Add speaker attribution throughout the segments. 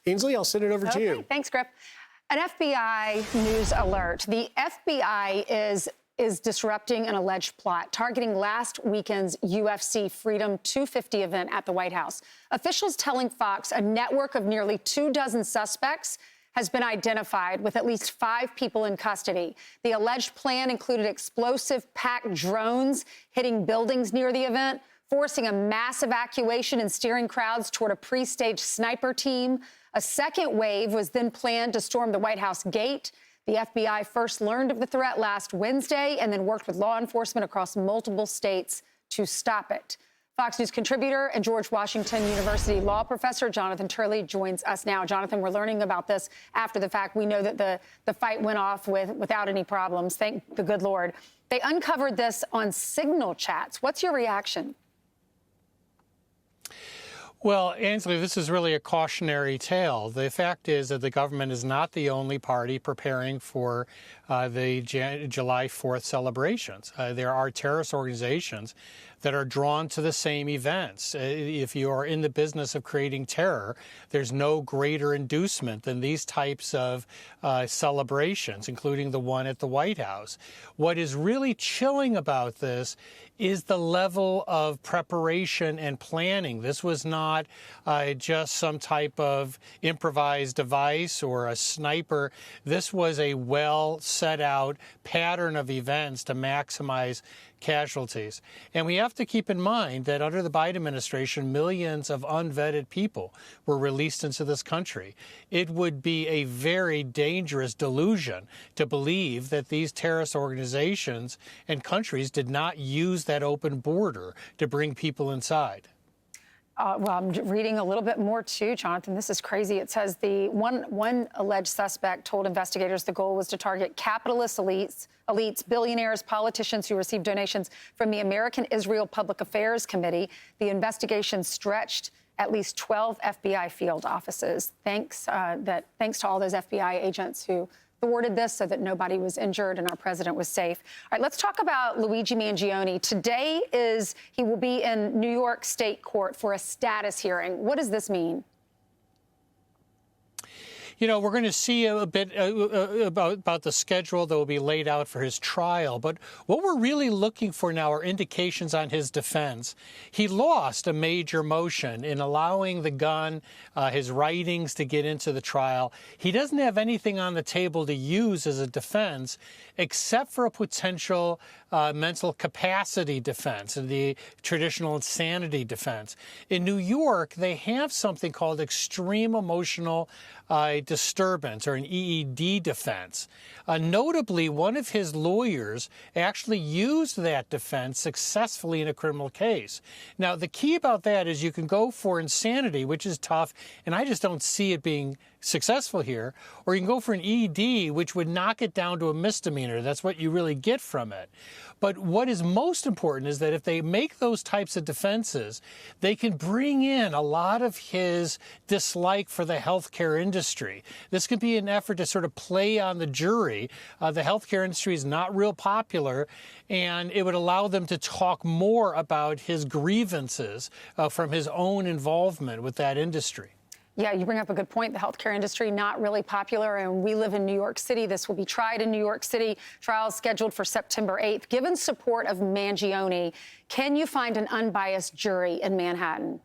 Speaker 1: Ainsley, I'll send it over to you.
Speaker 2: Thanks, Griff. An FBI news alert. The FBI is disrupting an alleged plot targeting last weekend's UFC Freedom 250 event at the White House. Officials telling Fox a network of nearly 24 suspects has been identified with at least 5 people in custody. The alleged plan included explosive packed drones hitting buildings near the event, forcing a mass evacuation and steering crowds toward a pre-staged sniper team. A second wave was then planned to storm the White House gate. The FBI first learned of the threat last Wednesday and then worked with law enforcement across multiple states to stop it. Fox News contributor and George Washington University law professor Jonathan Turley joins us now. Jonathan, we're learning about this after the fact. We know that the fight went off without any problems. Thank the good Lord. They uncovered this on Signal chats. What's your reaction?
Speaker 3: Well, Ainsley, this is really a cautionary tale. The fact is that the government is not the only party preparing for the July 4th celebrations. There are terrorist organizations that are drawn to the same events. If you are in the business of creating terror, there's no greater inducement than these types of celebrations, including the one at the White House. What is really chilling about this is the level of preparation and planning. This was not just some type of improvised device or a sniper. This was a well set out pattern of events to maximize casualties. And we have to keep in mind that under the Biden administration, millions of unvetted people were released into this country. It would be a very dangerous delusion to believe that these terrorist organizations and countries did not use that open border to bring people inside.
Speaker 2: Well, I'm reading a little bit more, too, Jonathan. This is crazy. It says the one alleged suspect told investigators the goal was to target capitalist elites, billionaires, politicians who received donations from the American Israel Public Affairs Committee. The investigation stretched at least 12 FBI field offices. Thanks to all those FBI agents who thwarted this so that nobody was injured and our president was safe. All right, let's talk about Luigi Mangione. Today he will be in New York State Court for a status hearing. What does this mean?
Speaker 3: You know, we're going to see a bit about the schedule that will be laid out for his trial. But what we're really looking for now are indications on his defense. He lost a major motion in allowing the gun, his writings to get into the trial. He doesn't have anything on the table to use as a defense except for a potential mental capacity defense and the traditional insanity defense. In New York, they have something called extreme emotional disturbance, or an EED defense. Notably, one of his lawyers actually used that defense successfully in a criminal case. Now, the key about that is you can go for insanity, which is tough, and I just don't see it being successful here, or you can go for an ED, which would knock it down to a misdemeanor. That's what you really get from it. But what is most important is that if they make those types of defenses, they can bring in a lot of his dislike for the healthcare industry. This could be an effort to sort of play on the jury. The healthcare industry is not real popular, and it would allow them to talk more about his grievances from his own involvement with that industry.
Speaker 2: Yeah, you bring up a good point. The healthcare industry, not really popular, and we live in New York City. This will be tried in New York City. Trial scheduled for September 8th. Given support of Mangione, can you find an unbiased jury in Manhattan?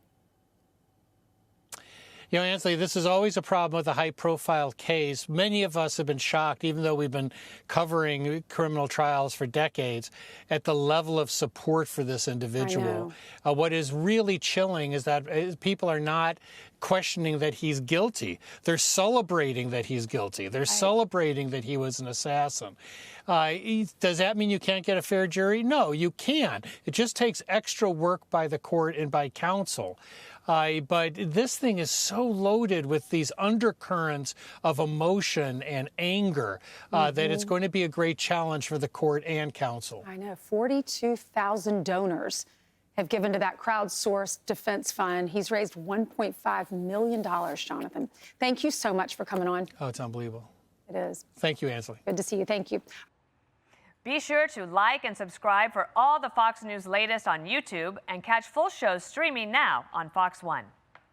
Speaker 3: You know, Anthony, this is always a problem with a high-profile case. Many of us have been shocked, even though we've been covering criminal trials for decades, at the level of support for this individual. What is really chilling is that people are not questioning that he's guilty. They're celebrating that he's guilty. They're celebrating that he was an assassin. Does that mean you can't get a fair jury? No, you can. It just takes extra work by the court and by counsel. But this thing is so loaded with these undercurrents of emotion and anger that it's going to be a great challenge for the court and counsel.
Speaker 2: I know. 42,000 donors have given to that crowdsourced defense fund. He's raised $1.5 million, Jonathan. Thank you so much for coming on.
Speaker 3: Oh, it's unbelievable.
Speaker 2: It is.
Speaker 3: Thank you, Ansley.
Speaker 2: Good to see you. Thank you.
Speaker 4: Be sure to like and subscribe for all the Fox News latest on YouTube and catch full shows streaming now on Fox One.